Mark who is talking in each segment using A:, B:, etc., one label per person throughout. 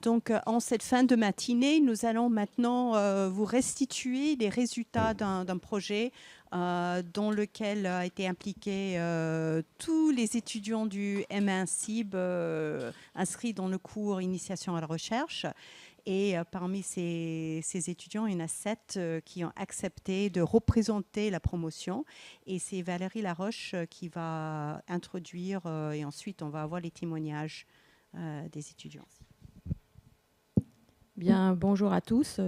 A: Donc, en cette fin de matinée, nous allons maintenant vous restituer les résultats d'un projet dans lequel a été impliqué tous les étudiants du M1 CIB inscrits dans le cours Initiation à la recherche. Et parmi ces étudiants, il y en a 7 qui ont accepté de représenter la promotion. Et c'est Valérie Laroche qui va introduire et ensuite on va avoir les témoignages des étudiants.
B: Bien, bonjour à tous.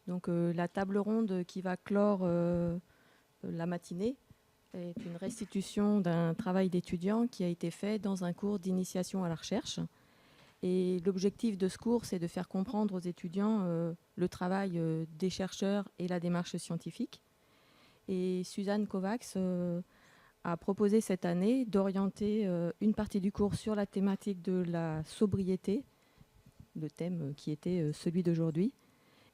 B: La table ronde qui va clore la matinée est une restitution d'un travail d'étudiant qui a été fait dans un cours d'initiation à la recherche. Et l'objectif de ce cours, c'est de faire comprendre aux étudiants le travail des chercheurs et la démarche scientifique. Et Suzanne Kovacs a proposé cette année d'orienter une partie du cours sur la thématique de la sobriété, le thème qui était celui d'aujourd'hui.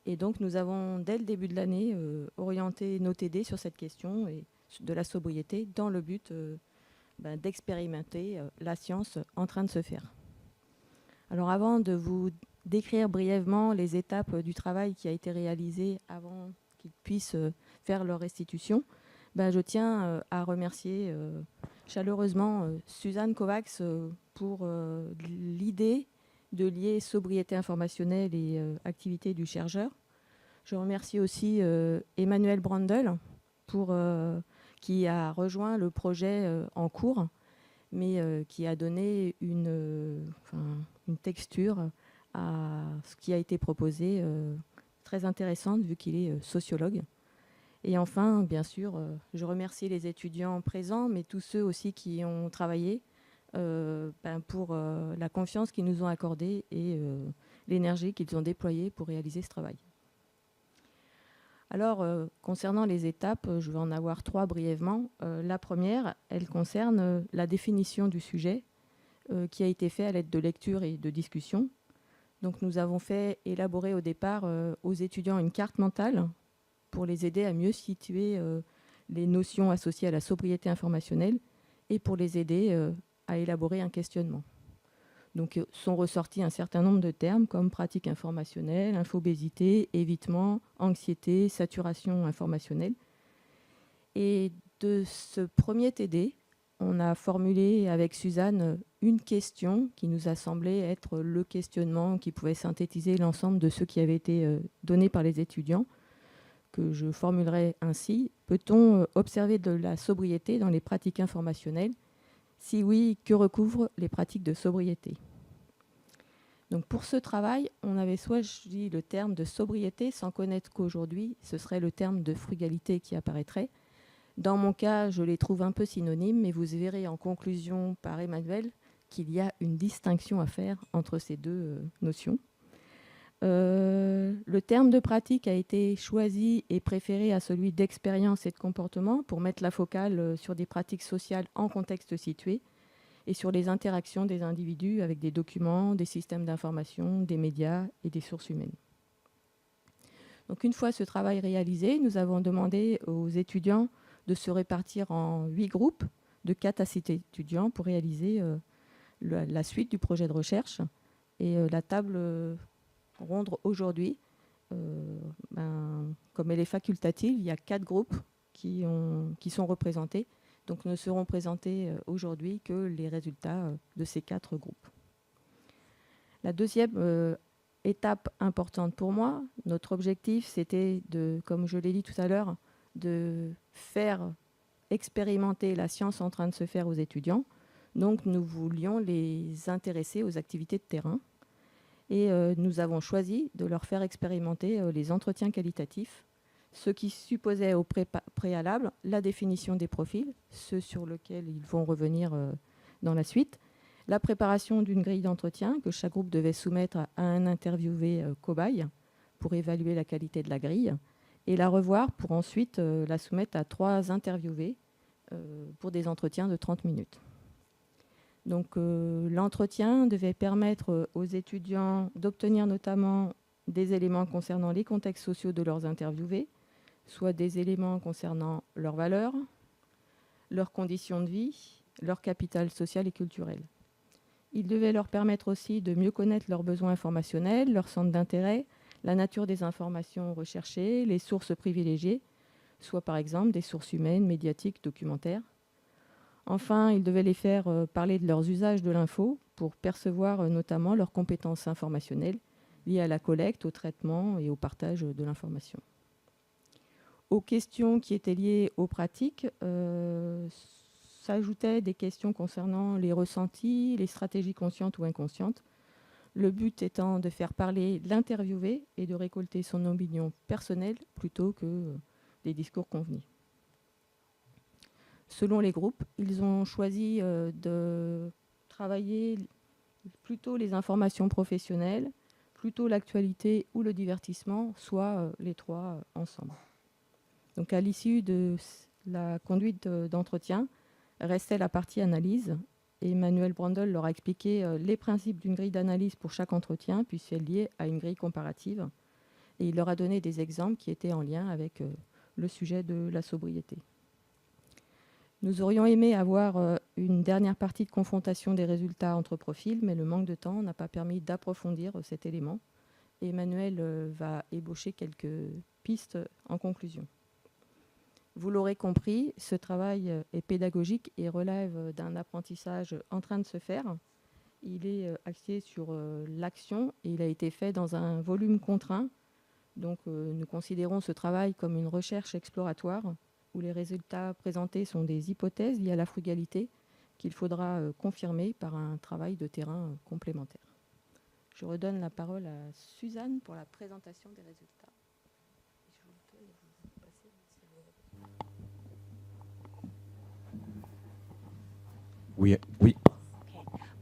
B: Et donc, nous avons, dès le début de l'année, orienté nos TD sur cette question et de la sobriété dans le but d'expérimenter la science en train de se faire. Alors, avant de vous décrire brièvement les étapes du travail qui a été réalisé avant qu'ils puissent faire leur restitution, je tiens à remercier chaleureusement Suzanne Kovacs pour l'idée de lier sobriété informationnelle et activité du chercheur. Je remercie aussi Emmanuel Brandel qui a rejoint le projet en cours, mais qui a donné une texture à ce qui a été proposé, très intéressante vu qu'il est sociologue. Et enfin, bien sûr, je remercie les étudiants présents, mais tous ceux aussi qui ont travaillé pour la confiance qu'ils nous ont accordée et l'énergie qu'ils ont déployée pour réaliser ce travail. Alors, concernant les étapes, je vais en avoir 3 brièvement. La première, elle concerne la définition du sujet qui a été fait à l'aide de lectures et de discussions. Donc, nous avons fait élaborer au départ aux étudiants une carte mentale pour les aider à mieux situer les notions associées à la sobriété informationnelle et pour les aider à élaborer un questionnement. Donc, sont ressortis un certain nombre de termes comme pratique informationnelle, infobésité, évitement, anxiété, saturation informationnelle. Et de ce premier TD, on a formulé avec Suzanne une question qui nous a semblé être le questionnement qui pouvait synthétiser l'ensemble de ceux qui avaient été donnés par les étudiants, que je formulerai ainsi. Peut-on observer de la sobriété dans les pratiques informationnelles ? Si oui, que recouvrent les pratiques de sobriété ? Donc pour ce travail, on avait choisi le terme de sobriété sans connaître qu'aujourd'hui, ce serait le terme de frugalité qui apparaîtrait. Dans mon cas, je les trouve un peu synonymes, mais vous verrez en conclusion par Emmanuel qu'il y a une distinction à faire entre ces deux notions. Le terme de pratique a été choisi et préféré à celui d'expérience et de comportement pour mettre la focale sur des pratiques sociales en contexte situé et sur les interactions des individus avec des documents, des systèmes d'information, des médias et des sources humaines. Donc une fois ce travail réalisé, nous avons demandé aux étudiants de se répartir en 8 groupes de 4 à 6 étudiants pour réaliser la suite du projet de recherche. Et la table ronde aujourd'hui, comme elle est facultative, il y a 4 groupes qui sont représentés. Donc ne seront présentés aujourd'hui que les résultats de ces 4 groupes. La deuxième étape importante pour moi, notre objectif, c'était, comme je l'ai dit tout à l'heure, de faire expérimenter la science en train de se faire aux étudiants. Donc nous voulions les intéresser aux activités de terrain. Et nous avons choisi de leur faire expérimenter les entretiens qualitatifs, ce qui supposait au préalable la définition des profils, ceux sur lesquels ils vont revenir dans la suite, la préparation d'une grille d'entretien que chaque groupe devait soumettre à un interviewé cobaye pour évaluer la qualité de la grille, et la revoir pour ensuite la soumettre à 3 interviewés pour des entretiens de 30 minutes. Donc l'entretien devait permettre aux étudiants d'obtenir notamment des éléments concernant les contextes sociaux de leurs interviewés, soit des éléments concernant leurs valeurs, leurs conditions de vie, leur capital social et culturel. Il devait leur permettre aussi de mieux connaître leurs besoins informationnels, leurs centres d'intérêt, la nature des informations recherchées, les sources privilégiées, soit par exemple des sources humaines, médiatiques, documentaires. Enfin, il devait les faire parler de leurs usages de l'info pour percevoir notamment leurs compétences informationnelles liées à la collecte, au traitement et au partage de l'information. Aux questions qui étaient liées aux pratiques, s'ajoutaient des questions concernant les ressentis, les stratégies conscientes ou inconscientes, le but étant de faire parler l'interviewé et de récolter son opinion personnelle plutôt que des discours convenus. Selon les groupes, ils ont choisi de travailler plutôt les informations professionnelles, plutôt l'actualité ou le divertissement, soit les trois ensemble. Donc à l'issue de la conduite d'entretien, restait la partie analyse. Et Emmanuel Brandl leur a expliqué les principes d'une grille d'analyse pour chaque entretien, puis c'est lié à une grille comparative. Et il leur a donné des exemples qui étaient en lien avec le sujet de la sobriété. Nous aurions aimé avoir une dernière partie de confrontation des résultats entre profils, mais le manque de temps n'a pas permis d'approfondir cet élément. Et Emmanuel va ébaucher quelques pistes en conclusion. Vous l'aurez compris, ce travail est pédagogique et relève d'un apprentissage en train de se faire. Il est axé sur l'action et il a été fait dans un volume contraint. Donc nous considérons ce travail comme une recherche exploratoire où les résultats présentés sont des hypothèses liées à la frugalité qu'il faudra confirmer par un travail de terrain complémentaire. Je redonne la parole à Suzanne pour la présentation des résultats.
C: Oui.
A: Okay.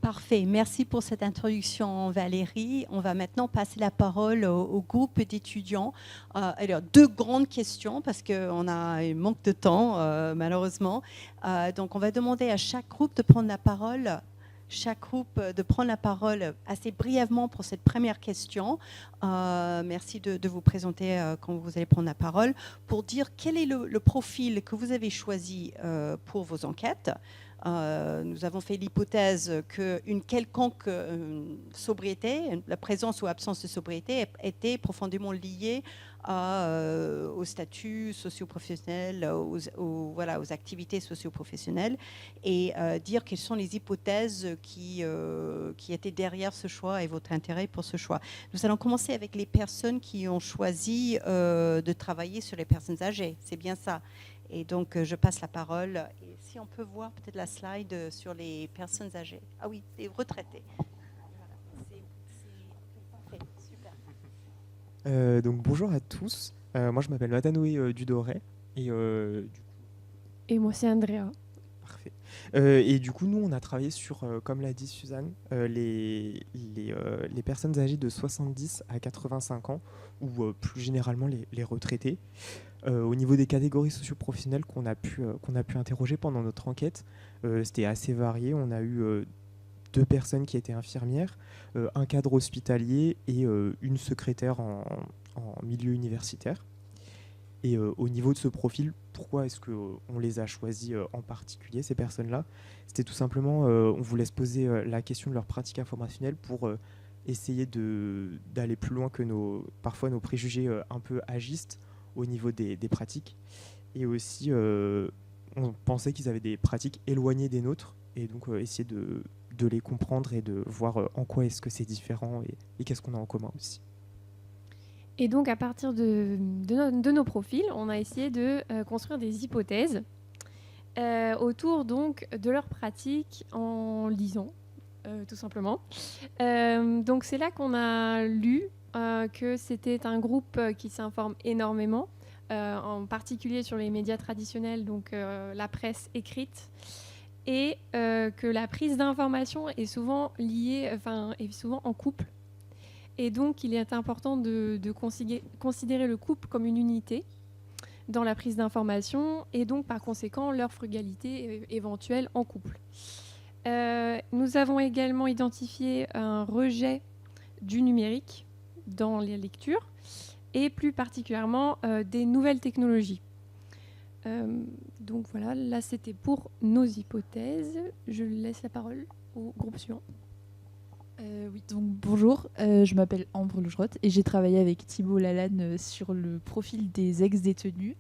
A: Parfait. Merci pour cette introduction, Valérie. On va maintenant passer la parole au groupe d'étudiants. Alors, deux grandes questions parce qu'on a un manque de temps, malheureusement. Donc, on va demander à chaque groupe de prendre la parole. Assez brièvement pour cette première question. Merci de vous présenter quand vous allez prendre la parole pour dire quel est le profil que vous avez choisi pour vos enquêtes. Nous avons fait l'hypothèse qu'une quelconque sobriété, la présence ou absence de sobriété était profondément liée au statut socio-professionnel, aux activités socio-professionnelles, et dire quelles sont les hypothèses qui étaient derrière ce choix et votre intérêt pour ce choix. Nous allons commencer avec les personnes qui ont choisi de travailler sur les personnes âgées. C'est bien ça. Et donc, je passe la parole. Et si on peut voir peut-être la slide sur les personnes âgées. Ah oui, les retraités. Voilà. C'est parfait, super.
C: Donc bonjour à tous. Moi je m'appelle Matanoé Dudoret.
D: Et moi c'est Andrea.
C: Parfait. Et du coup, nous, on a travaillé sur, comme l'a dit Suzanne, les personnes âgées de 70 à 85 ans, ou plus généralement les retraités. Au niveau des catégories socio-professionnelles qu'on a pu interroger pendant notre enquête, c'était assez varié. On a eu 2 personnes qui étaient infirmières, un cadre hospitalier et une secrétaire en milieu universitaire. Et au niveau de ce profil, pourquoi est-ce qu'on les a choisis en particulier, ces personnes-là? C'était tout simplement, on voulait se poser la question de leur pratique informationnelle pour essayer d'aller plus loin que parfois nos préjugés un peu agistes au niveau des pratiques. Et aussi, on pensait qu'ils avaient des pratiques éloignées des nôtres, et donc essayer de les comprendre et de voir en quoi est-ce que c'est différent et qu'est-ce qu'on a en commun aussi.
D: Et donc, à partir de nos profils, on a essayé de construire des hypothèses autour donc, de leurs pratiques en lisant, tout simplement. Donc, c'est là qu'on a lu que c'était un groupe qui s'informe énormément, en particulier sur les médias traditionnels, donc la presse écrite, et que la prise d'information est souvent est souvent en couple. Et donc, il est important de considérer le couple comme une unité dans la prise d'information et donc, par conséquent, leur frugalité éventuelle en couple. Nous avons également identifié un rejet du numérique dans les lectures et plus particulièrement des nouvelles technologies. Donc voilà, là c'était pour nos hypothèses. Je laisse la parole au groupe suivant.
E: Oui, donc bonjour, je m'appelle Ambre Logerotte et j'ai travaillé avec Thibault Lalanne sur le profil des ex-détenus.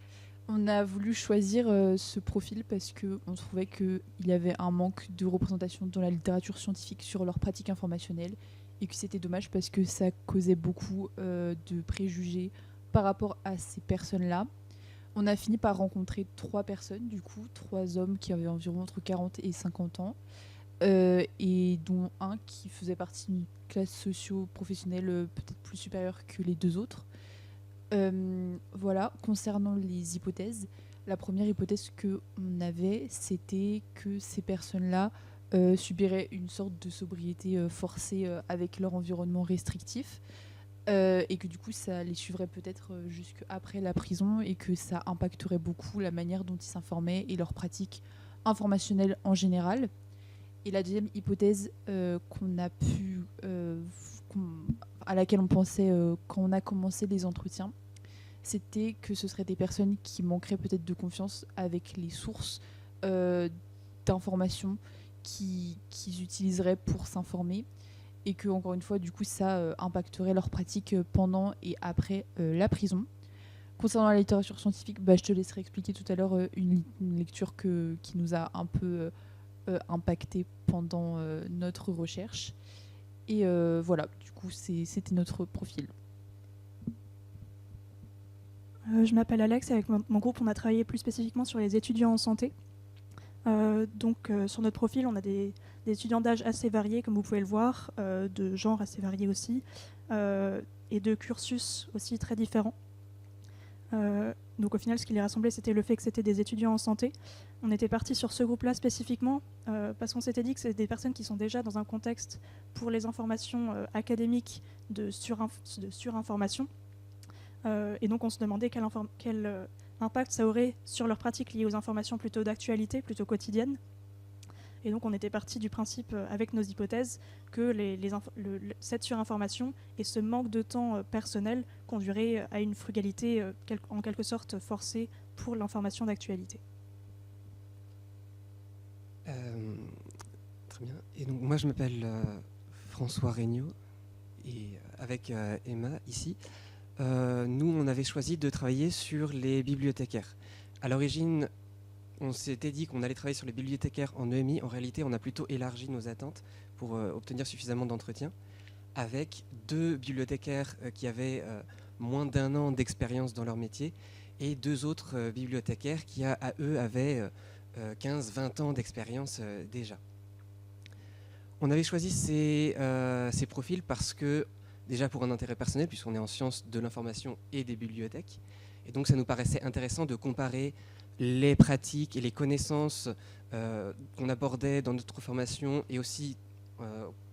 E: On a voulu choisir ce profil parce qu'on trouvait qu'il y avait un manque de représentation dans la littérature scientifique sur leurs pratiques informationnelles et que c'était dommage parce que ça causait beaucoup de préjugés par rapport à ces personnes-là. On a fini par rencontrer 3 personnes, du coup, 3 hommes qui avaient environ entre 40 et 50 ans. Et dont un qui faisait partie d'une classe socio-professionnelle peut-être plus supérieure que les 2 autres. Voilà, concernant les hypothèses, la première hypothèse qu'on avait, c'était que ces personnes-là subiraient une sorte de sobriété forcée avec leur environnement restrictif, et que du coup ça les suivrait peut-être jusqu'après la prison et que ça impacterait beaucoup la manière dont ils s'informaient et leurs pratiques informationnelles en général. Et la deuxième hypothèse à laquelle on pensait quand on a commencé les entretiens, c'était que ce seraient des personnes qui manqueraient peut-être de confiance avec les sources d'informations qu'ils utiliseraient pour s'informer, et que, encore une fois, du coup, ça impacterait leurs pratiques pendant et après la prison. Concernant la littérature scientifique, je te laisserai expliquer tout à l'heure une lecture qui nous a un peu impacté pendant notre recherche. Et voilà, du coup, c'était notre profil.
F: Je m'appelle Alex et avec mon groupe, on a travaillé plus spécifiquement sur les étudiants en santé. Sur notre profil, on a des étudiants d'âge assez variés, comme vous pouvez le voir, de genre assez variés aussi, et de cursus aussi très différents. Donc au final, ce qui les rassemblait, c'était le fait que c'était des étudiants en santé. On était parti sur ce groupe-là spécifiquement parce qu'on s'était dit que c'est des personnes qui sont déjà dans un contexte pour les informations académiques de surinformation. Et donc on se demandait quel impact ça aurait sur leurs pratiques liées aux informations plutôt d'actualité, plutôt quotidiennes. Et donc on était parti du principe, avec nos hypothèses, que cette surinformation et ce manque de temps personnel conduirait à une frugalité en quelque sorte forcée pour l'information d'actualité.
G: Très bien. Et donc moi je m'appelle François Regnault et avec Emma ici. Nous on avait choisi de travailler sur les bibliothécaires. À l'origine, on s'était dit qu'on allait travailler sur les bibliothécaires en EMI. En réalité, on a plutôt élargi nos attentes pour obtenir suffisamment d'entretiens avec 2 bibliothécaires qui avaient moins d'1 an d'expérience dans leur métier et 2 autres bibliothécaires qui, à eux, avaient 15-20 ans d'expérience déjà. On avait choisi ces profils parce que, déjà pour un intérêt personnel, puisqu'on est en sciences de l'information et des bibliothèques, et donc ça nous paraissait intéressant de comparer les pratiques et les connaissances qu'on abordait dans notre formation et aussi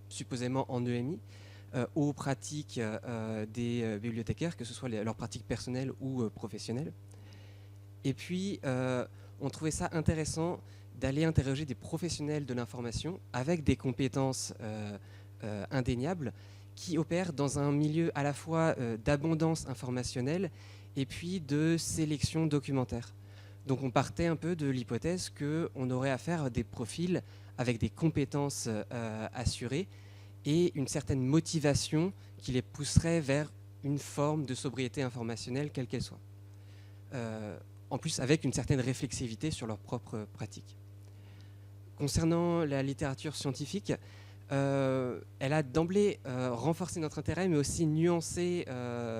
G: supposément en EMI aux pratiques des bibliothécaires, que ce soit leurs pratiques personnelles ou professionnelles. Et puis, on trouvait ça intéressant d'aller interroger des professionnels de l'information avec des compétences indéniables qui opèrent dans un milieu à la fois d'abondance informationnelle et puis de sélection documentaire. Donc on partait un peu de l'hypothèse qu'on aurait affaire à des profils avec des compétences assurées et une certaine motivation qui les pousserait vers une forme de sobriété informationnelle, quelle qu'elle soit. En plus, avec une certaine réflexivité sur leurs propres pratiques. Concernant la littérature scientifique, elle a d'emblée renforcé notre intérêt, mais aussi nuancé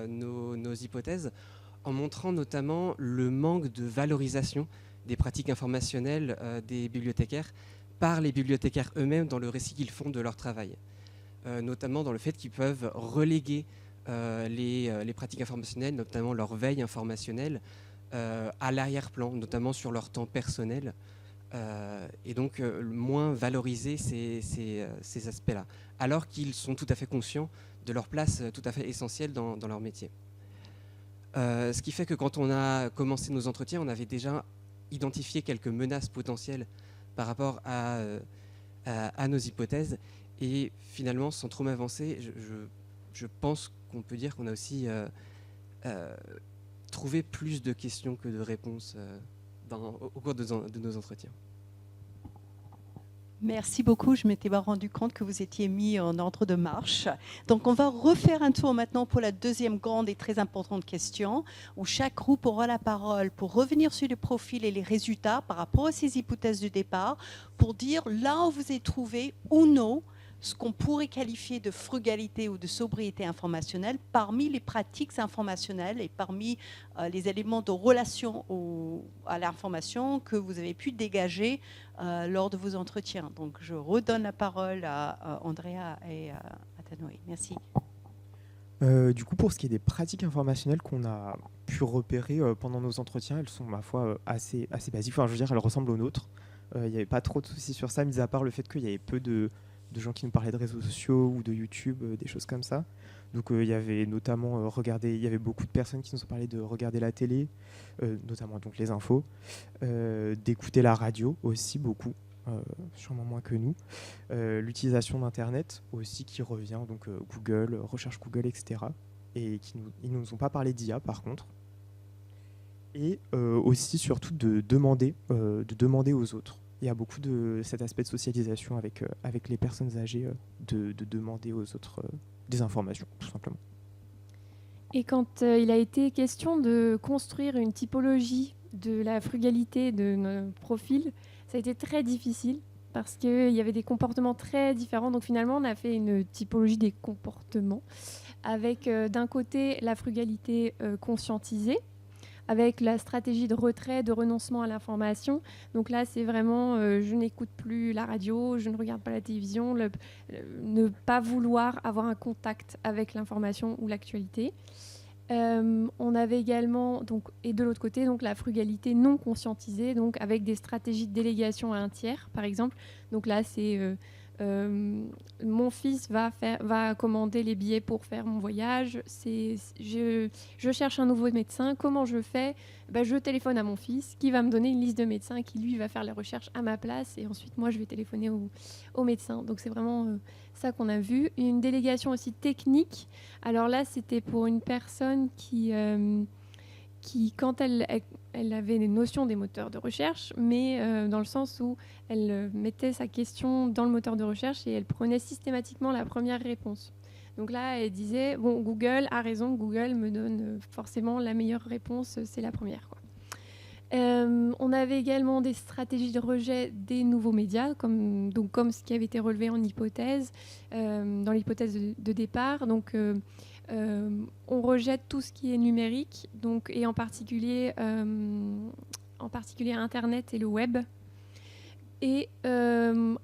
G: nos hypothèses, en montrant notamment le manque de valorisation des pratiques informationnelles des bibliothécaires par les bibliothécaires eux-mêmes dans le récit qu'ils font de leur travail. Notamment dans le fait qu'ils peuvent reléguer les pratiques informationnelles, notamment leur veille informationnelle, à l'arrière-plan, notamment sur leur temps personnel, et donc moins valoriser ces aspects-là, alors qu'ils sont tout à fait conscients de leur place tout à fait essentielle dans leur métier. Ce qui fait que quand on a commencé nos entretiens, on avait déjà identifié quelques menaces potentielles par rapport à nos hypothèses. Et finalement, sans trop m'avancer, je pense qu'on peut dire qu'on a aussi trouvé plus de questions que de réponses au cours de nos entretiens.
A: Merci beaucoup. Je m'étais pas rendu compte que vous étiez mis en ordre de marche. Donc, on va refaire un tour maintenant pour la deuxième grande et très importante question, où chaque groupe aura la parole pour revenir sur les profils et les résultats par rapport à ces hypothèses de départ, pour dire là où vous avez trouvé ou non ce qu'on pourrait qualifier de frugalité ou de sobriété informationnelle parmi les pratiques informationnelles et parmi les éléments de relation à l'information que vous avez pu dégager lors de vos entretiens. Donc, je redonne la parole à Andrea et à Tanoé. Merci.
C: Du coup, pour ce qui est des pratiques informationnelles qu'on a pu repérer pendant nos entretiens, elles sont, ma foi, assez basiques. Enfin, je veux dire, elles ressemblent aux nôtres. Il n'y avait pas trop de soucis sur ça, mis à part le fait qu'il y avait peu de gens qui nous parlaient de réseaux sociaux ou de YouTube, des choses comme ça. Donc il y avait notamment il y avait beaucoup de personnes qui nous ont parlé de regarder la télé, notamment donc les infos, d'écouter la radio aussi beaucoup, sûrement moins que nous, l'utilisation d'Internet aussi qui revient, donc Google, recherche Google, etc. Et ils ne nous ont pas parlé d'IA par contre. Et aussi surtout de demander aux autres. Il y a beaucoup de cet aspect de socialisation avec les personnes âgées, de demander aux autres des informations, tout simplement.
D: Et quand il a été question de construire une typologie de la frugalité de nos profils, ça a été très difficile parce qu'il y avait des comportements très différents. Donc finalement, on a fait une typologie des comportements avec d'un côté la frugalité conscientisée, avec la stratégie de retrait, de renoncement à l'information. Donc là, c'est vraiment je n'écoute plus la radio, je ne regarde pas la télévision, ne pas vouloir avoir un contact avec l'information ou l'actualité. On avait également, donc, et de l'autre côté, donc, la frugalité non conscientisée, donc, avec des stratégies de délégation à un tiers, par exemple. Donc là, c'est mon fils va commander les billets pour faire mon voyage. Je cherche un nouveau médecin. Comment je fais ? Je téléphone à mon fils qui va me donner une liste de médecins qui, lui, va faire les recherches à ma place. Et ensuite, moi, je vais téléphoner au médecin. Donc, c'est vraiment ça qu'on a vu. Une délégation aussi technique. Alors là, c'était pour une personne qui quand elle avait des notions des moteurs de recherche, mais dans le sens où elle mettait sa question dans le moteur de recherche et elle prenait systématiquement la première réponse. Donc là, elle disait, bon, Google a raison, Google me donne forcément la meilleure réponse, c'est la première, quoi. On avait également des stratégies de rejet des nouveaux médias, comme ce qui avait été relevé en hypothèse, dans l'hypothèse de départ. Donc, on rejette tout ce qui est numérique, donc, et en particulier Internet et le web. Et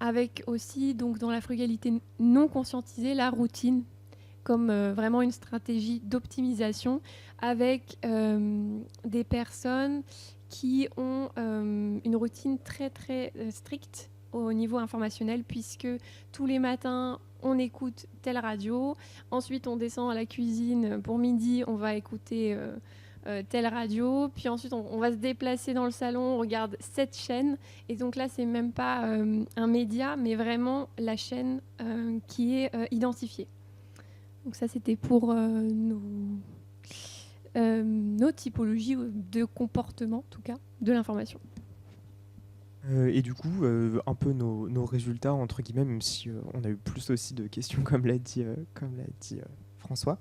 D: avec aussi, donc, dans la frugalité non conscientisée, la routine, comme vraiment une stratégie d'optimisation avec des personnes qui ont une routine très, très stricte au niveau informationnel, puisque tous les matins, on écoute telle radio, ensuite on descend à la cuisine pour midi, on va écouter telle radio, puis ensuite on va se déplacer dans le salon, on regarde cette chaîne, et donc là c'est même pas un média, mais vraiment la chaîne qui est identifiée. Donc ça c'était pour nos typologies de comportement, en tout cas, de l'information.
C: Et du coup, un peu nos résultats, entre guillemets, même si on a eu plus aussi de questions, comme l'a dit François.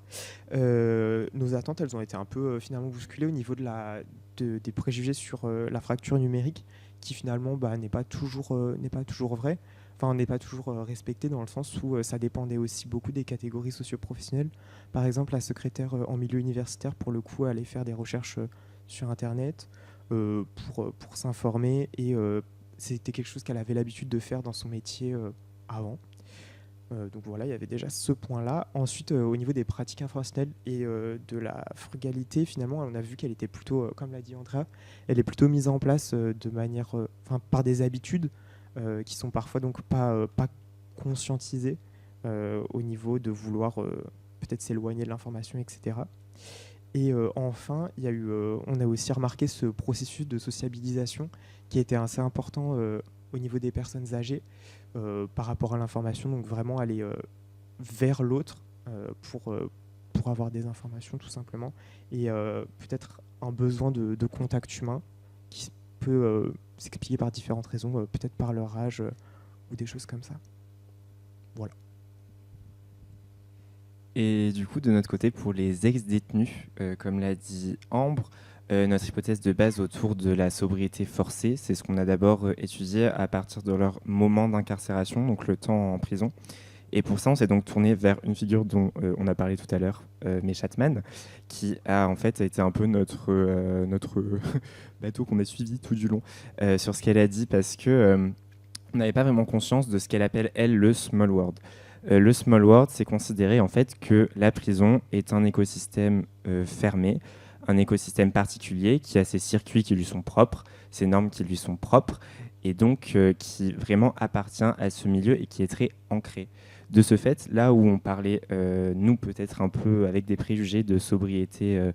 C: Nos attentes, elles ont été un peu finalement bousculées au niveau des préjugés sur la fracture numérique, qui finalement n'est pas toujours vrai. Enfin, n'est pas toujours respecté dans le sens où ça dépendait aussi beaucoup des catégories socio-professionnelles. Par exemple, la secrétaire en milieu universitaire, pour le coup, allait faire des recherches sur Internet pour s'informer, et c'était quelque chose qu'elle avait l'habitude de faire dans son métier avant. Donc voilà, il y avait déjà ce point-là. Ensuite, au niveau des pratiques informationnelles et de la frugalité, finalement, on a vu qu'elle était plutôt, comme l'a dit Andrea, elle est plutôt mise en place de manière, par des habitudes qui sont parfois donc pas conscientisées au niveau de vouloir peut-être s'éloigner de l'information, etc. Et enfin, on a aussi remarqué ce processus de sociabilisation qui était assez important au niveau des personnes âgées par rapport à l'information, donc vraiment aller vers l'autre pour avoir des informations tout simplement, et peut-être un besoin de contact humain qui peut s'expliquer par différentes raisons, peut-être par leur âge ou des choses comme ça. Voilà.
H: Et du coup, de notre côté, pour les ex-détenus, comme l'a dit Ambre, notre hypothèse de base autour de la sobriété forcée, c'est ce qu'on a d'abord étudié à partir de leur moment d'incarcération, donc le temps en prison. Et pour ça, on s'est donc tourné vers une figure dont on a parlé tout à l'heure, May Chatman, qui a en fait été un peu notre bateau qu'on a suivi tout du long sur ce qu'elle a dit, parce que on n'avait pas vraiment conscience de ce qu'elle appelle, elle, le small world. Le small world, c'est considérer en fait que la prison est un écosystème fermé, un écosystème particulier qui a ses circuits qui lui sont propres, ses normes qui lui sont propres, et donc qui vraiment appartient à ce milieu et qui est très ancré. De ce fait, là où on parlait, nous peut-être un peu avec des préjugés de sobriété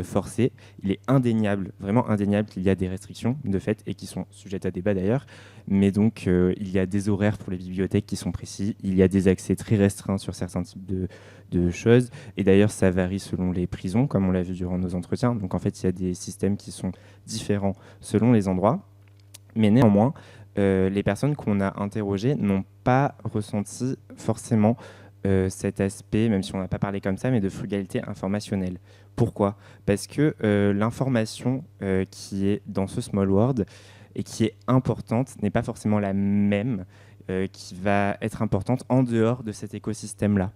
H: forcée, il est indéniable, vraiment indéniable qu'il y a des restrictions de fait et qui sont sujettes à débat d'ailleurs, mais donc il y a des horaires pour les bibliothèques qui sont précis, il y a des accès très restreints sur certains types de choses, et d'ailleurs ça varie selon les prisons, comme on l'a vu durant nos entretiens, donc en fait il y a des systèmes qui sont différents selon les endroits, mais néanmoins, les personnes qu'on a interrogées n'ont pas ressenti forcément cet aspect, même si on n'a pas parlé comme ça, mais de frugalité informationnelle. Pourquoi ? Parce que l'information qui est dans ce small world et qui est importante n'est pas forcément la même qui va être importante en dehors de cet écosystème-là.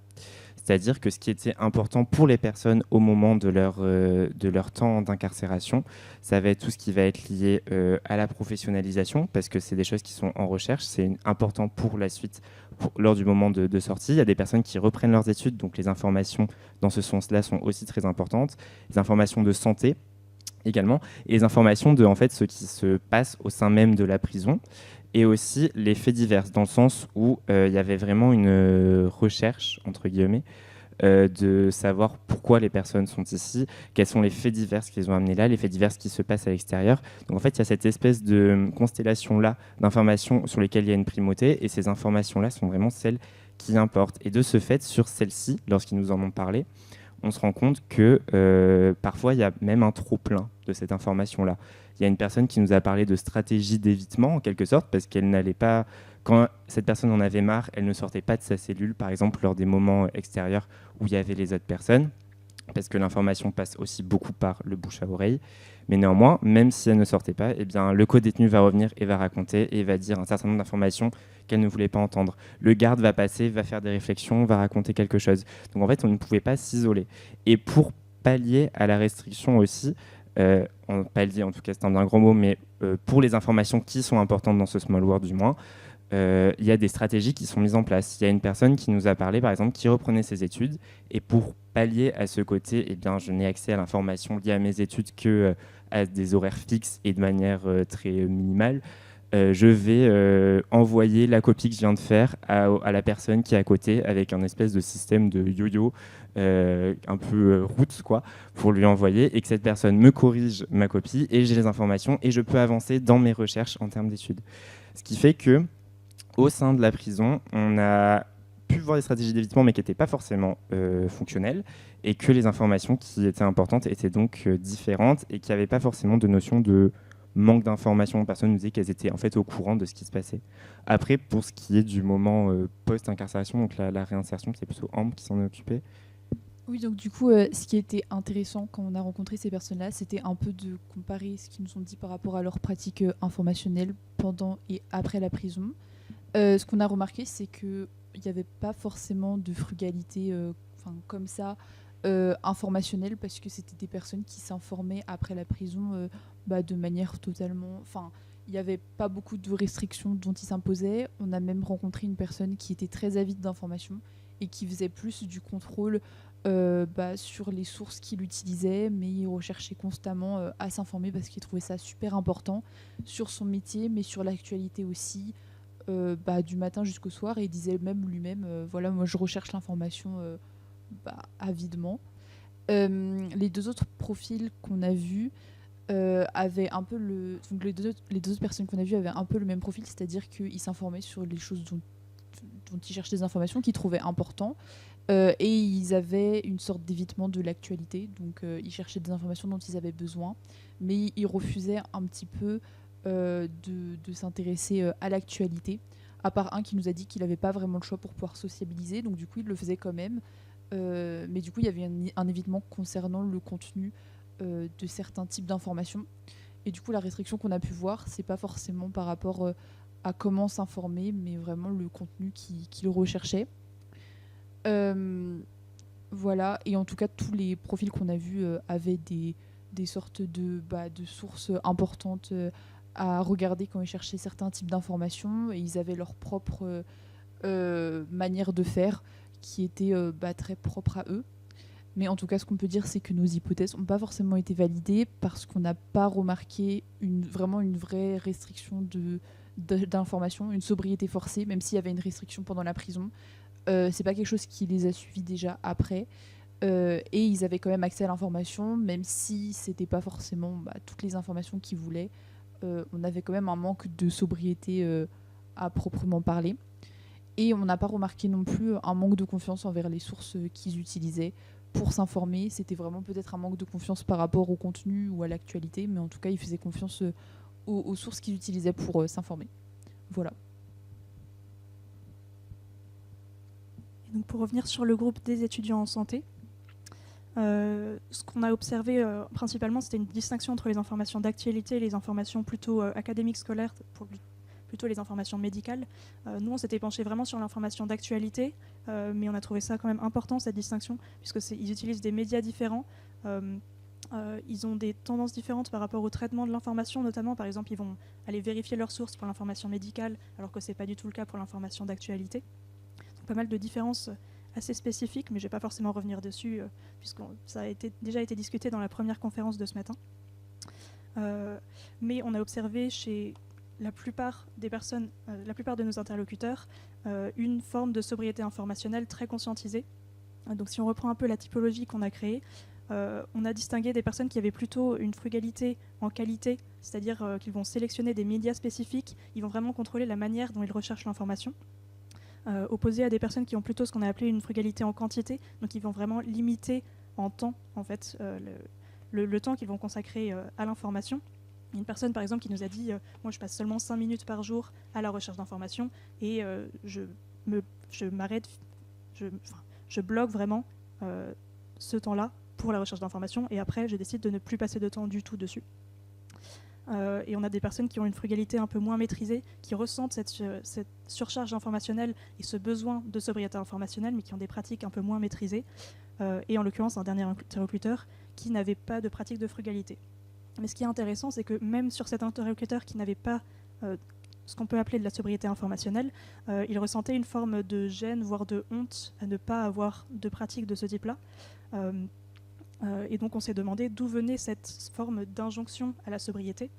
H: C'est-à-dire que ce qui était important pour les personnes au moment de leur temps d'incarcération, ça va être tout ce qui va être lié à la professionnalisation, parce que c'est des choses qui sont en recherche, c'est important pour la suite, lors du moment de sortie. Il y a des personnes qui reprennent leurs études, donc les informations dans ce sens-là sont aussi très importantes. Les informations de santé également, et les informations de en fait, ce qui se passe au sein même de la prison, et aussi les faits divers, dans le sens où il y avait vraiment une recherche, entre guillemets, de savoir pourquoi les personnes sont ici, quels sont les faits divers qui les ont amenés là, les faits divers qui se passent à l'extérieur. Donc en fait, il y a cette espèce de constellation-là d'informations sur lesquelles il y a une primauté, et ces informations-là sont vraiment celles qui importent. Et de ce fait, sur celles-ci, lorsqu'ils nous en ont parlé, on se rend compte que parfois, il y a même un trop-plein de cette information-là. Il y a une personne qui nous a parlé de stratégie d'évitement, en quelque sorte, parce qu'elle n'allait pas... Quand cette personne en avait marre, elle ne sortait pas de sa cellule, par exemple, lors des moments extérieurs où il y avait les autres personnes, parce que l'information passe aussi beaucoup par le bouche à oreille. Mais néanmoins, même si elle ne sortait pas, eh bien, le co-détenu va revenir et va raconter et va dire un certain nombre d'informations qu'elle ne voulait pas entendre. Le garde va passer, va faire des réflexions, va raconter quelque chose. Donc en fait, on ne pouvait pas s'isoler. Et pour pallier à la restriction aussi, pallier, en tout cas c'est un bien gros mot, mais pour les informations qui sont importantes dans ce small world du moins, il y a des stratégies qui sont mises en place. Il y a une personne qui nous a parlé, par exemple, qui reprenait ses études, et pour pallier à ce côté, eh bien, je n'ai accès à l'information liée à mes études que à des horaires fixes et de manière très minimale. Je vais envoyer la copie que je viens de faire à la personne qui est à côté avec un espèce de système de yo-yo un peu route, quoi, pour lui envoyer, et que cette personne me corrige ma copie et j'ai les informations et je peux avancer dans mes recherches en termes d'études. Ce qui fait que au sein de la prison, on a pu voir des stratégies d'évitement mais qui n'étaient pas forcément fonctionnelles, et que les informations qui étaient importantes étaient donc différentes et qu'il n'y avait pas forcément de notion de manque d'informations. Personne nous disait qu'elles étaient en fait au courant de ce qui se passait. Après, pour ce qui est du moment post-incarcération, donc la réinsertion, c'est plutôt Ambre qui s'en est occupée.
E: Oui, donc du coup, ce qui était intéressant quand on a rencontré ces personnes-là, c'était un peu de comparer ce qu'ils nous ont dit par rapport à leurs pratiques informationnelles pendant et après la prison. Ce qu'on a remarqué, c'est qu'il n'y avait pas forcément de frugalité comme ça informationnelle, parce que c'était des personnes qui s'informaient après la prison de manière totalement... il n'y avait pas beaucoup de restrictions dont ils s'imposaient. On a même rencontré une personne qui était très avide d'informations et qui faisait plus du contrôle sur les sources qu'il utilisait, mais il recherchait constamment à s'informer parce qu'il trouvait ça super important sur son métier, mais sur l'actualité aussi, du matin jusqu'au soir, et il disait même lui-même voilà, moi je recherche l'information avidement. Les deux autres profils qu'on a vus avaient un peu donc les deux autres personnes qu'on a vues avaient un peu le même profil, c'est-à-dire qu'ils s'informaient sur les choses dont ils cherchent des informations qu'ils trouvaient importantes, et ils avaient une sorte d'évitement de l'actualité, donc ils cherchaient des informations dont ils avaient besoin, mais ils refusaient un petit peu de s'intéresser à l'actualité. à part un qui nous a dit qu'il n'avait pas vraiment le choix pour pouvoir sociabiliser, donc du coup il le faisait quand même. Mais du coup il y avait un évitement concernant le contenu de certains types d'informations. Et du coup la restriction qu'on a pu voir, c'est pas forcément par rapport à comment s'informer, mais vraiment le contenu qu'il recherchait. Voilà, et en tout cas tous les profils qu'on a vus avaient des sortes de sources importantes à regarder quand ils cherchaient certains types d'informations, et ils avaient leur propre manière de faire qui était très propre à eux. Mais en tout cas, ce qu'on peut dire, c'est que nos hypothèses n'ont pas forcément été validées parce qu'on n'a pas remarqué vraiment une vraie restriction d'information, une sobriété forcée, même s'il y avait une restriction pendant la prison. C'est pas quelque chose qui les a suivis déjà après. Et ils avaient quand même accès à l'information, même si c'était pas forcément toutes les informations qu'ils voulaient. On avait quand même un manque de sobriété à proprement parler. Et on n'a pas remarqué non plus un manque de confiance envers les sources qu'ils utilisaient pour s'informer. C'était vraiment peut-être un manque de confiance par rapport au contenu ou à l'actualité, mais en tout cas, ils faisaient confiance aux sources qu'ils utilisaient pour s'informer. Voilà.
F: Et donc pour revenir sur le groupe des étudiants en santé, ce qu'on a observé principalement, c'était une distinction entre les informations d'actualité et les informations plutôt académiques, scolaires, plutôt les informations médicales. Nous, on s'était penché vraiment sur l'information d'actualité, mais on a trouvé ça quand même important, cette distinction, puisqu'ils utilisent des médias différents. Ils ont des tendances différentes par rapport au traitement de l'information, notamment, par exemple, ils vont aller vérifier leurs sources pour l'information médicale, alors que ce n'est pas du tout le cas pour l'information d'actualité. Donc, pas mal de différences assez spécifiques, mais je ne vais pas forcément revenir dessus, puisque ça a déjà été discuté dans la première conférence de ce matin. Mais on a observé chez la plupart des personnes, la plupart de nos interlocuteurs, une forme de sobriété informationnelle très conscientisée. Donc si on reprend un peu la typologie qu'on a créée, on a distingué des personnes qui avaient plutôt une frugalité en qualité, c'est-à-dire qu'ils vont sélectionner des médias spécifiques, ils vont vraiment contrôler la manière dont ils recherchent l'information, opposé à des personnes qui ont plutôt ce qu'on a appelé une frugalité en quantité, donc ils vont vraiment limiter en temps en fait, le temps qu'ils vont consacrer à l'information. Une personne par exemple qui nous a dit moi je passe seulement 5 minutes par jour à la recherche d'informations et je m'arrête, je bloque vraiment ce temps-là pour la recherche d'informations et après je décide de ne plus passer de temps du tout dessus. Et on a des personnes qui ont une frugalité un peu moins maîtrisée, qui ressentent cette surcharge informationnelle et ce besoin de sobriété informationnelle, mais qui ont des pratiques un peu moins maîtrisées. Et en l'occurrence, un dernier interlocuteur qui n'avait pas de pratique de frugalité. Mais ce qui est intéressant, c'est que même sur cet interlocuteur qui n'avait pas ce qu'on peut appeler de la sobriété informationnelle, il ressentait une forme de gêne, voire de honte à ne pas avoir de pratique de ce type-là. Et donc on s'est demandé d'où venait cette forme d'injonction à la sobriété.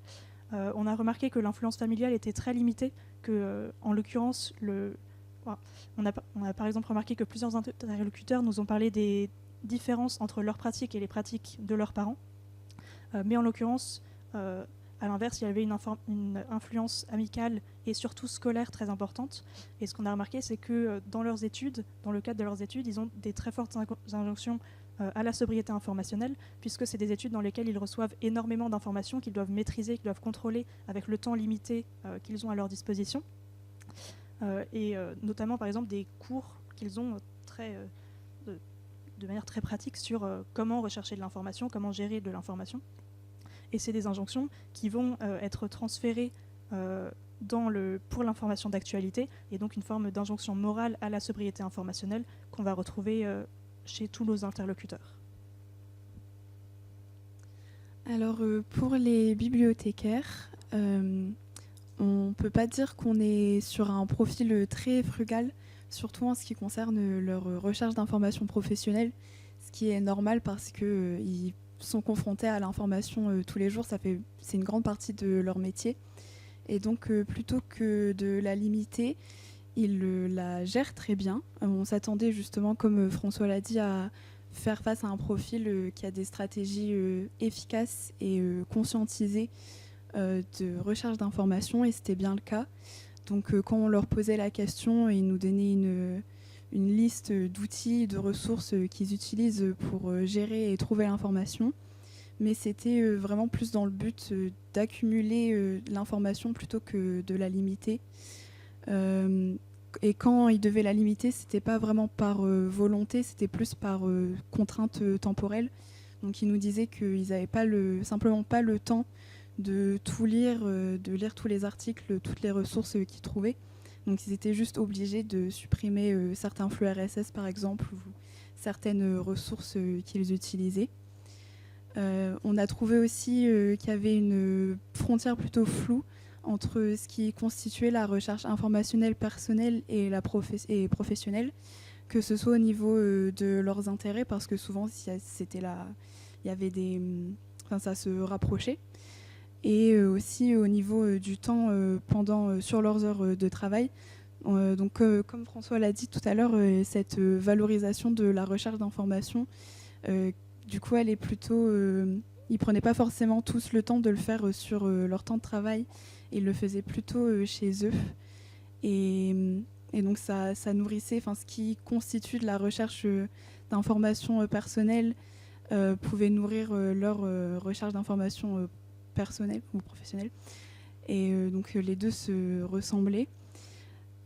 F: On a remarqué que l'influence familiale était très limitée, que en l'occurrence, on a par exemple remarqué que plusieurs interlocuteurs nous ont parlé des différences entre leurs pratiques et les pratiques de leurs parents. Mais en l'occurrence, à l'inverse, il y avait une influence amicale et surtout scolaire très importante. Et ce qu'on a remarqué, c'est que dans leurs études, dans le cadre de leurs études, ils ont des très fortes injonctions à la sobriété informationnelle, puisque c'est des études dans lesquelles ils reçoivent énormément d'informations qu'ils doivent maîtriser, qu'ils doivent contrôler avec le temps limité qu'ils ont à leur disposition. Et notamment, par exemple, des cours qu'ils ont de manière très pratique sur comment rechercher de l'information, comment gérer de l'information. Et c'est des injonctions qui vont être transférées pour l'information d'actualité, et donc une forme d'injonction morale à la sobriété informationnelle qu'on va retrouver chez tous nos interlocuteurs.
I: Alors pour les bibliothécaires, on ne peut pas dire qu'on est sur un profil très frugal, surtout en ce qui concerne leur recherche d'informations professionnelles, ce qui est normal parce qu'ils sont confrontés à l'information tous les jours, c'est une grande partie de leur métier. Et donc plutôt que de la limiter, ils la gèrent très bien. On s'attendait justement, comme François l'a dit, à faire face à un profil qui a des stratégies efficaces et conscientisées de recherche d'informations, et c'était bien le cas. Donc quand on leur posait la question, ils nous donnaient une liste d'outils, de ressources qu'ils utilisent pour gérer et trouver l'information. Mais c'était vraiment plus dans le but d'accumuler l'information plutôt que de la limiter. Et quand ils devaient la limiter, c'était pas vraiment par volonté, c'était plus par contrainte temporelle. Donc ils nous disaient qu'ils n'avaient simplement pas le temps de tout lire, de lire tous les articles, toutes les ressources qu'ils trouvaient. Donc ils étaient juste obligés de supprimer certains flux RSS par exemple, ou certaines ressources qu'ils utilisaient. On a trouvé aussi qu'il y avait une frontière plutôt floue entre ce qui constituait la recherche informationnelle personnelle et professionnelle, que ce soit au niveau de leurs intérêts, parce que souvent c'était il y avait ça se rapprochait, et aussi au niveau du temps sur leurs heures de travail. Donc, comme François l'a dit tout à l'heure, cette valorisation de la recherche d'informations, du coup, elle est plutôt. Ils prenaient pas forcément tous le temps de le faire sur leur temps de travail. Ils le faisaient plutôt chez eux. Et donc, ça nourrissait. Ce qui constitue de la recherche d'informations personnelles pouvait nourrir leur recherche d'informations personnelles ou professionnelles. Et donc, les deux se ressemblaient.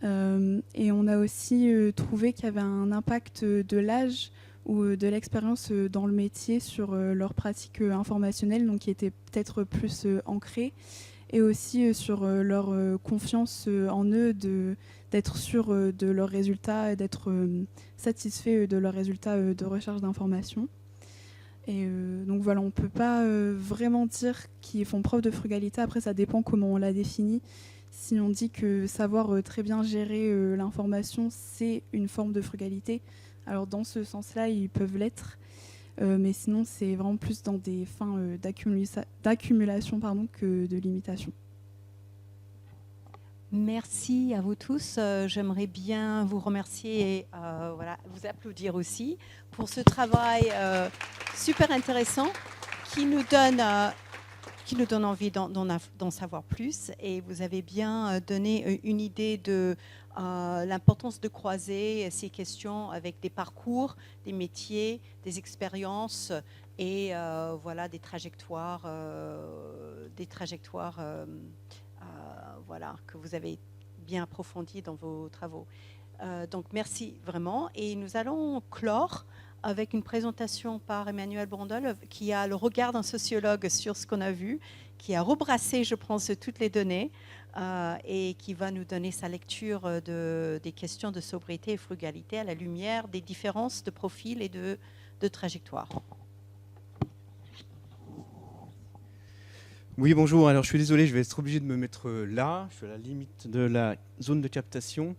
I: Et on a aussi trouvé qu'il y avait un impact de l'âge ou de l'expérience dans le métier sur leur pratique informationnelle, donc qui était peut-être plus ancrée, et aussi sur leur confiance en eux, d'être sûr de leurs résultats et d'être satisfait de leurs résultats de recherche d'information. Et donc voilà, on ne peut pas vraiment dire qu'ils font preuve de frugalité. Après, ça dépend comment on la définit. Si on dit que savoir très bien gérer l'information, c'est une forme de frugalité, alors dans ce sens-là, ils peuvent l'être. Mais sinon, c'est vraiment plus dans des fins d'accumulation que de limitation.
A: Merci à vous tous. J'aimerais bien vous remercier et vous applaudir aussi pour ce travail super intéressant qui nous donne envie d'en savoir plus. Et vous avez bien donné une idée de l'importance de croiser ces questions avec des parcours, des métiers, des expériences et des trajectoires que vous avez bien approfondies dans vos travaux. Donc merci vraiment. Et nous allons clore avec une présentation par Emmanuel Brondel qui a le regard d'un sociologue sur ce qu'on a vu, qui a rebrassé, je pense, toutes les données et qui va nous donner sa lecture des questions de sobriété et frugalité à la lumière des différences de profil et de trajectoire.
J: Oui, bonjour. Alors, je suis désolé, je vais être obligé de me mettre là. Je suis à la limite de la zone de captation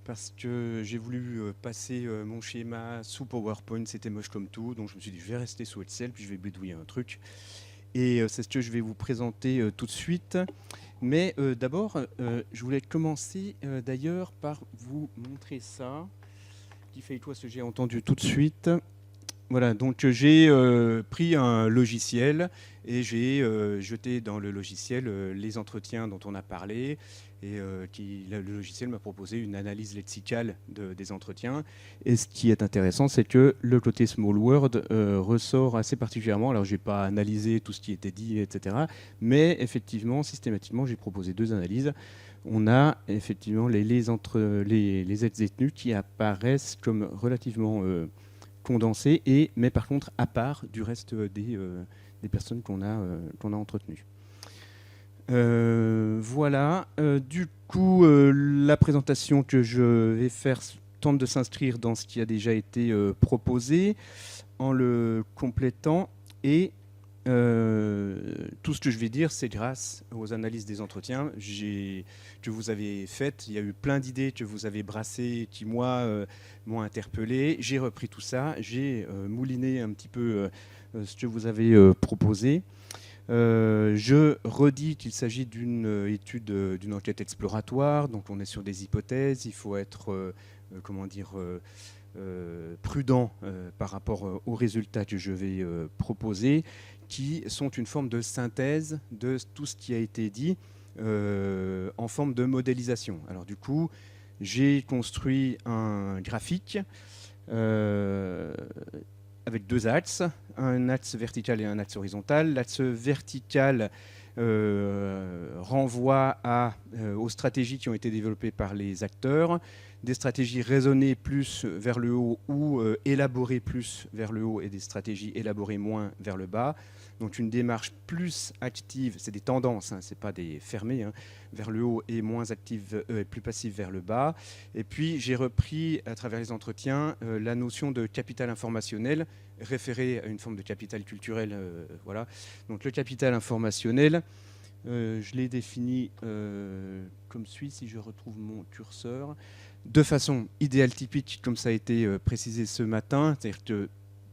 J: parce que j'ai voulu passer mon schéma sous PowerPoint. C'était moche comme tout. Donc, je me suis dit, je vais rester sous Excel, puis je vais bidouiller un truc. Et c'est ce que je vais vous présenter tout de suite. Mais d'abord, je voulais commencer d'ailleurs par vous montrer ça. Qui fait toi ce que j'ai entendu tout de suite. Voilà, donc j'ai pris un logiciel et j'ai jeté dans le logiciel les entretiens dont on a parlé et le logiciel m'a proposé une analyse lexicale des entretiens. Et ce qui est intéressant, c'est que le côté small word ressort assez particulièrement. Alors, je n'ai pas analysé tout ce qui était dit, etc. Mais effectivement, systématiquement, j'ai proposé deux analyses. On a effectivement les ex-détenus qui apparaissent comme relativement condensés, mais par contre à part du reste des personnes qu'on a entretenues. Voilà. Du coup, la présentation que je vais faire tente de s'inscrire dans ce qui a déjà été proposé en le complétant et tout ce que je vais dire, c'est grâce aux analyses des entretiens que vous avez faites. Il y a eu plein d'idées que vous avez brassées qui, moi, m'ont interpellé. J'ai repris tout ça, j'ai mouliné un petit peu ce que vous avez proposé. Je redis qu'il s'agit d'une étude, d'une enquête exploratoire. Donc, on est sur des hypothèses. Il faut être, prudent par rapport aux résultats que je vais proposer, qui sont une forme de synthèse de tout ce qui a été dit en forme de modélisation. Alors du coup, j'ai construit un graphique avec deux axes, un axe vertical et un axe horizontal. L'axe vertical renvoie aux stratégies qui ont été développées par les acteurs, des stratégies raisonnées plus vers le haut ou élaborées plus vers le haut et des stratégies élaborées moins vers le bas. Donc une démarche plus active, c'est des tendances, hein, c'est pas des fermées, hein, vers le haut et moins active, plus passive vers le bas. Et puis j'ai repris à travers les entretiens la notion de capital informationnel référé à une forme de capital culturel. Voilà. Donc le capital informationnel, je l'ai défini comme suit, si je retrouve mon curseur, de façon idéale typique, comme ça a été précisé ce matin, c'est-à-dire que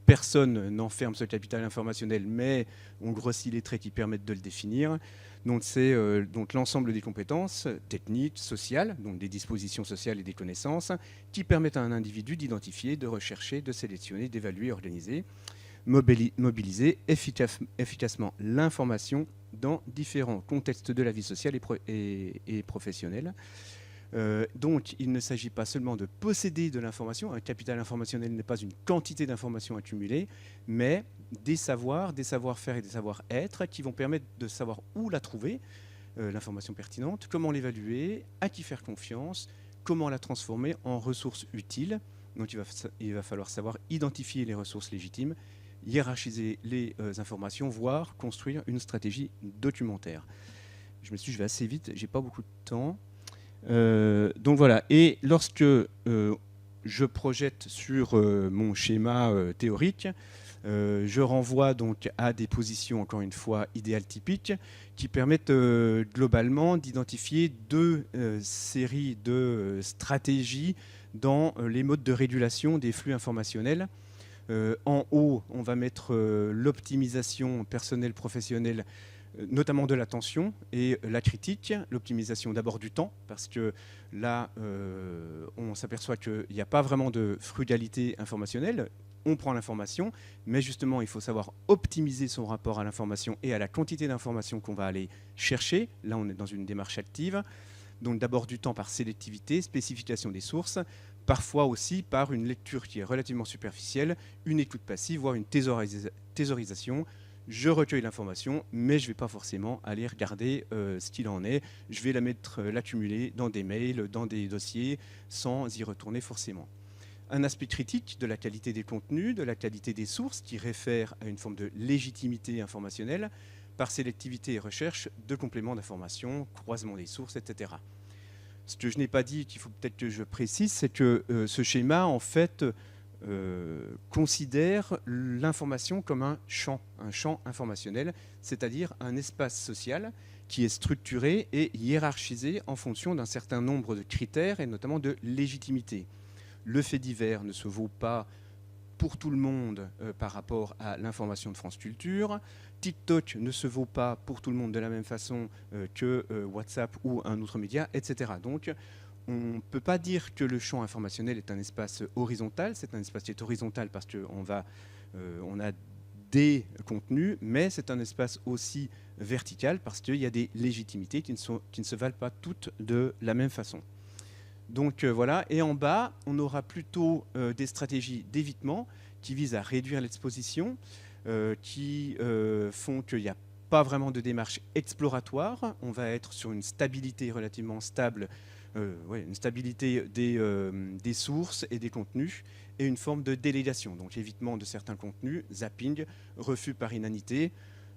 J: personne n'enferme ce capital informationnel, mais on grossit les traits qui permettent de le définir. Donc c'est donc l'ensemble des compétences techniques, sociales, donc des dispositions sociales et des connaissances, qui permettent à un individu d'identifier, de rechercher, de sélectionner, d'évaluer, organiser, mobiliser efficacement l'information dans différents contextes de la vie sociale et professionnelle. Donc, il ne s'agit pas seulement de posséder de l'information. Un capital informationnel n'est pas une quantité d'informations accumulées, mais des savoirs, des savoir-faire et des savoir-être qui vont permettre de savoir où la trouver, l'information pertinente, comment l'évaluer, à qui faire confiance, comment la transformer en ressources utiles. Donc, il va falloir savoir identifier les ressources légitimes, hiérarchiser les informations, voire construire une stratégie documentaire. Je me suis dit, je vais assez vite, j'ai pas beaucoup de temps. Donc voilà, et lorsque je projette sur mon schéma théorique, je renvoie donc à des positions, encore une fois, idéales typiques, qui permettent globalement d'identifier deux séries de stratégies dans les modes de régulation des flux informationnels. En haut, on va mettre l'optimisation personnelle professionnelle, notamment de l'attention et la critique, l'optimisation d'abord du temps, parce que là, on s'aperçoit qu'il n'y a pas vraiment de frugalité informationnelle. On prend l'information, mais justement, il faut savoir optimiser son rapport à l'information et à la quantité d'informations qu'on va aller chercher. Là, on est dans une démarche active. Donc d'abord du temps par sélectivité, spécification des sources, parfois aussi par une lecture qui est relativement superficielle, une écoute passive, voire une thésaurisation. Je recueille l'information, mais je ne vais pas forcément aller regarder ce qu'il en est. Je vais l'accumuler dans des mails, dans des dossiers, sans y retourner forcément. Un aspect critique de la qualité des contenus, de la qualité des sources, qui réfère à une forme de légitimité informationnelle, par sélectivité et recherche de compléments d'information, croisement des sources, etc. Ce que je n'ai pas dit, qu'il faut peut-être que je précise, c'est que ce schéma, en fait, considère l'information comme un champ informationnel, c'est-à-dire un espace social qui est structuré et hiérarchisé en fonction d'un certain nombre de critères et notamment de légitimité. Le fait divers ne se vaut pas pour tout le monde par rapport à l'information de France Culture. TikTok ne se vaut pas pour tout le monde de la même façon que WhatsApp ou un autre média, etc. Donc, on ne peut pas dire que le champ informationnel est un espace horizontal. C'est un espace qui est horizontal parce qu'on a des contenus, mais c'est un espace aussi vertical parce qu'il y a des légitimités qui ne se valent pas toutes de la même façon. Donc voilà, et en bas, on aura plutôt des stratégies d'évitement qui visent à réduire l'exposition, qui font qu'il n'y a pas vraiment de démarche exploratoire. On va être sur une stabilité relativement stable, une stabilité des sources et des contenus, et une forme de délégation, donc évitement de certains contenus, zapping, refus par inanité.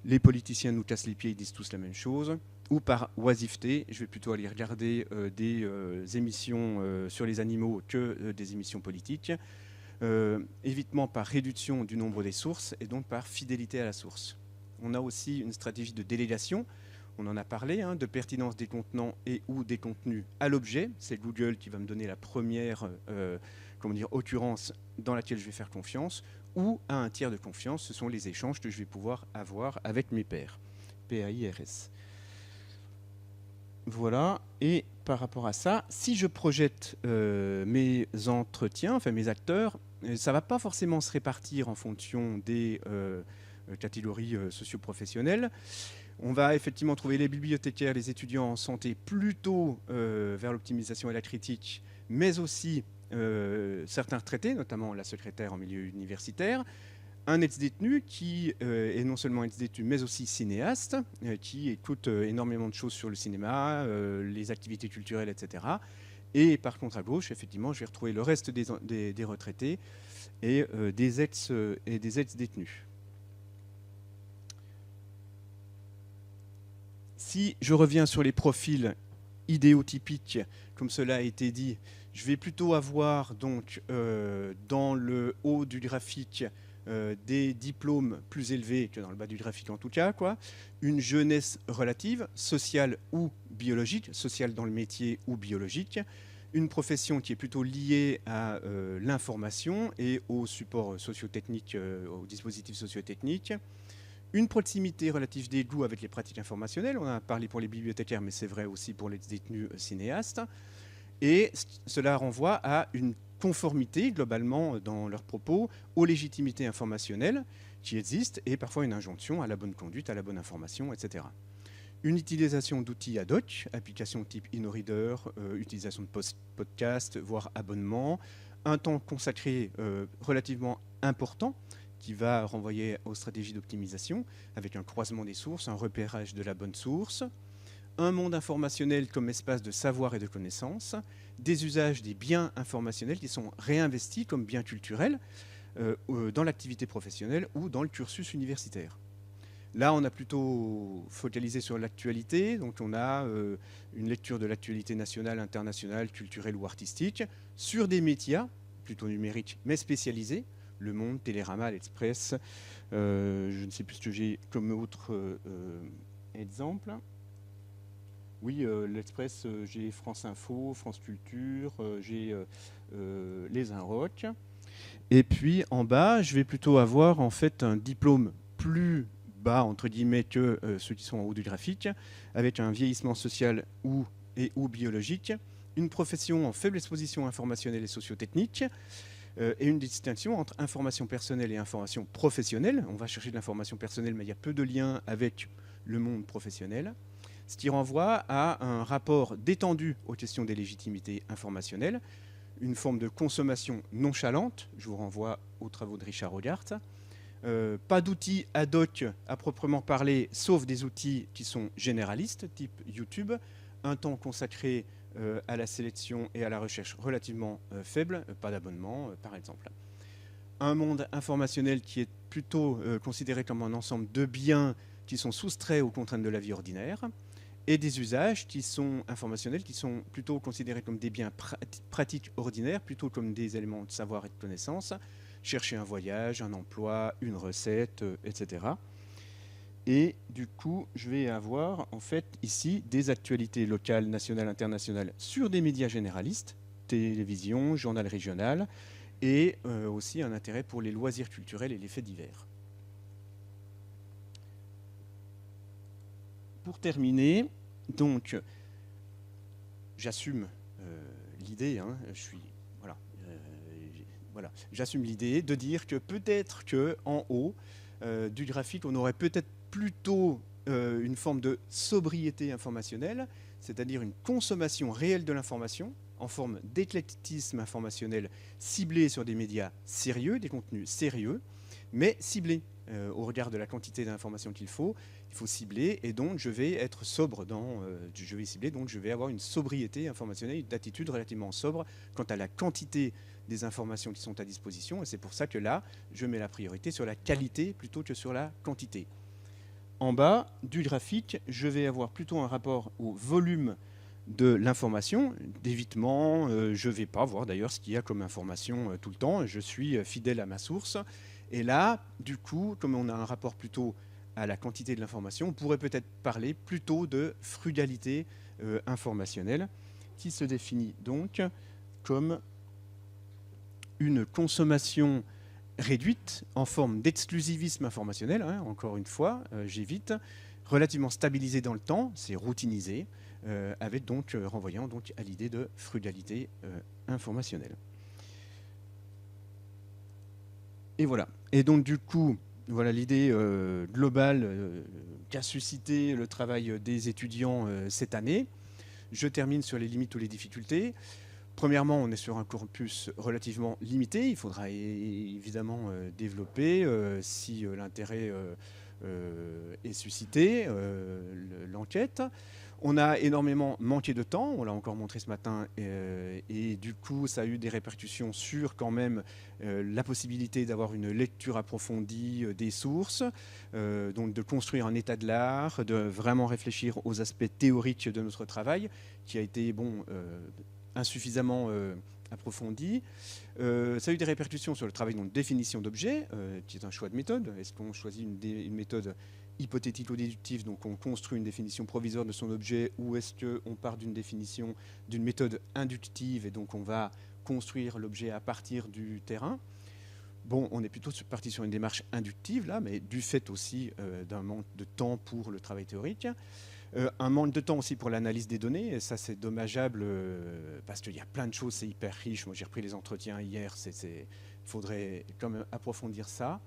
J: Les politiciens nous cassent les pieds, ils disent tous la même chose. Ou par oisiveté, je vais plutôt aller regarder des émissions sur les animaux que des émissions politiques. Évitement par réduction du nombre des sources et donc par fidélité à la source. On a aussi une stratégie de délégation, on en a parlé, de pertinence des contenants et ou des contenus à l'objet. C'est Google qui va me donner la première occurrence dans laquelle je vais faire confiance, ou à un tiers de confiance, ce sont les échanges que je vais pouvoir avoir avec mes pairs. PAIRS. Voilà, et par rapport à ça, si je projette mes entretiens, enfin mes acteurs, ça ne va pas forcément se répartir en fonction des catégories socio-professionnelles. On va effectivement trouver les bibliothécaires, les étudiants en santé plutôt vers l'optimisation et la critique, mais aussi certains retraités, notamment la secrétaire en milieu universitaire, un ex-détenu qui est non seulement ex-détenu, mais aussi cinéaste, qui écoute énormément de choses sur le cinéma, les activités culturelles, etc. Et par contre, à gauche, effectivement, je vais retrouver le reste des retraités et des ex-détenus. Si je reviens sur les profils idéotypiques, comme cela a été dit, je vais plutôt avoir donc dans le haut du graphique des diplômes plus élevés que dans le bas du graphique en tout cas, quoi. Une jeunesse relative, sociale ou biologique, sociale dans le métier ou biologique, une profession qui est plutôt liée à l'information et aux supports socio-techniques, aux dispositifs socio-techniques, une proximité relative des goûts avec les pratiques informationnelles, on a parlé pour les bibliothécaires, mais c'est vrai aussi pour les détenus cinéastes, et cela renvoie à une conformité globalement dans leurs propos aux légitimités informationnelles qui existent et parfois une injonction à la bonne conduite, à la bonne information, etc. Une utilisation d'outils ad hoc, applications type InnoReader, utilisation de podcast, voire abonnement, un temps consacré relativement important qui va renvoyer aux stratégies d'optimisation avec un croisement des sources, un repérage de la bonne source, un monde informationnel comme espace de savoir et de connaissance, des usages des biens informationnels qui sont réinvestis comme biens culturels dans l'activité professionnelle ou dans le cursus universitaire. Là, on a plutôt focalisé sur l'actualité, donc on a une lecture de l'actualité nationale, internationale, culturelle ou artistique, sur des médias, plutôt numériques, mais spécialisés, Le Monde, Télérama, l'Express, je ne sais plus ce que j'ai comme autre exemple. Oui, l'Express, j'ai France Info, France Culture, j'ai les Inrocks. Et puis en bas, je vais plutôt avoir en fait un diplôme plus bas, entre guillemets, que ceux qui sont en haut du graphique, avec un vieillissement social ou biologique, une profession en faible exposition informationnelle et socio-technique, et une distinction entre information personnelle et information professionnelle. On va chercher de l'information personnelle, mais il y a peu de liens avec le monde professionnel, ce qui renvoie à un rapport détendu aux questions des légitimités informationnelles, une forme de consommation nonchalante, je vous renvoie aux travaux de Richard Hogarth, pas d'outils ad hoc à proprement parler, sauf des outils qui sont généralistes, type YouTube, un temps consacré à la sélection et à la recherche relativement faible, pas d'abonnement par exemple. Un monde informationnel qui est plutôt considéré comme un ensemble de biens qui sont soustraits aux contraintes de la vie ordinaire, et des usages qui sont informationnels, qui sont plutôt considérés comme des biens pratiques ordinaires, plutôt comme des éléments de savoir et de connaissance, chercher un voyage, un emploi, une recette, etc. Et du coup, je vais avoir en fait ici des actualités locales, nationales, internationales sur des médias généralistes, télévision, journal régional, et aussi un intérêt pour les loisirs culturels et les faits divers. Pour terminer, donc, j'assume l'idée, hein, j'assume l'idée de dire que peut-être qu'en haut du graphique, on aurait peut-être plutôt une forme de sobriété informationnelle, c'est-à-dire une consommation réelle de l'information en forme d'éclectisme informationnel ciblé sur des médias sérieux, des contenus sérieux, mais ciblés au regard de la quantité d'informations qu'il faut cibler, et donc je vais être sobre je vais cibler, donc je vais avoir une sobriété informationnelle, une attitude relativement sobre quant à la quantité des informations qui sont à disposition, et c'est pour ça que là, je mets la priorité sur la qualité plutôt que sur la quantité. En bas du graphique, je vais avoir plutôt un rapport au volume de l'information, d'évitement, je ne vais pas voir d'ailleurs ce qu'il y a comme information tout le temps, je suis fidèle à ma source, et là, du coup, comme on a un rapport plutôt à la quantité de l'information, on pourrait peut-être parler plutôt de frugalité informationnelle, qui se définit donc comme une consommation réduite en forme d'exclusivisme informationnel, hein, encore une fois, j'évite, relativement stabilisée dans le temps, c'est routinisé, avec donc renvoyant donc à l'idée de frugalité informationnelle. Et voilà. Et donc du coup, voilà l'idée globale qu'a suscité le travail des étudiants cette année. Je termine sur les limites ou les difficultés. Premièrement, on est sur un corpus relativement limité. Il faudra évidemment développer si l'intérêt est suscité, l'enquête. On a énormément manqué de temps, on l'a encore montré ce matin, et du coup ça a eu des répercussions sur quand même la possibilité d'avoir une lecture approfondie des sources, donc de construire un état de l'art, de vraiment réfléchir aux aspects théoriques de notre travail, qui a été insuffisamment approfondi. Ça a eu des répercussions sur le travail de définition d'objets, qui est un choix de méthode. Est-ce qu'on choisit une méthode hypothético-déductive, donc on construit une définition provisoire de son objet, ou est-ce qu'on part d'une définition, d'une méthode inductive, et donc on va construire l'objet à partir du terrain? Bon, on est plutôt parti sur une démarche inductive, là, mais du fait aussi d'un manque de temps pour le travail théorique. Un manque de temps aussi pour l'analyse des données, et ça c'est dommageable parce qu'il y a plein de choses, c'est hyper riche. Moi j'ai repris les entretiens hier, il faudrait quand même approfondir ça.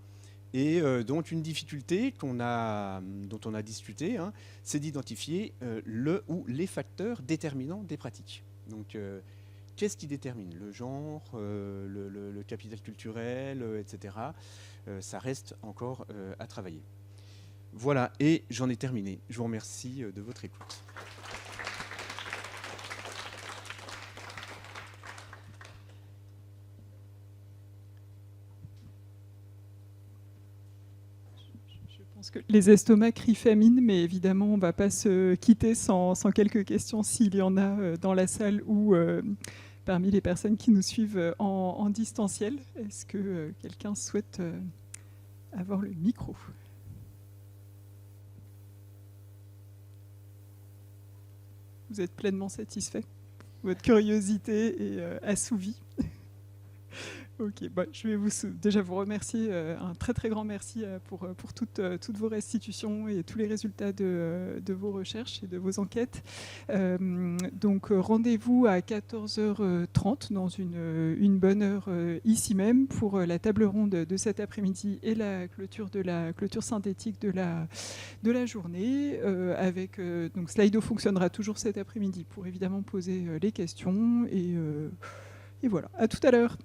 J: Et donc une difficulté dont on a discuté, hein, c'est d'identifier le ou les facteurs déterminants des pratiques. Donc qu'est-ce qui détermine le genre, le capital culturel, etc. Ça reste encore à travailler. Voilà, et j'en ai terminé. Je vous remercie de votre écoute.
K: Je pense que les estomacs crient famine, mais évidemment, on ne va pas se quitter sans quelques questions, s'il y en a dans la salle ou parmi les personnes qui nous suivent en distanciel. Est-ce que quelqu'un souhaite avoir le micro ? Vous êtes pleinement satisfait? Votre curiosité est assouvie? Ok, je vais déjà vous remercier, un très très grand merci pour toutes vos restitutions et tous les résultats de vos recherches et de vos enquêtes. Donc rendez-vous à 14h30 dans une bonne heure ici même pour la table ronde de cet après-midi et la clôture synthétique de la journée. Donc Slido fonctionnera toujours cet après-midi pour évidemment poser les questions et voilà. À tout à l'heure.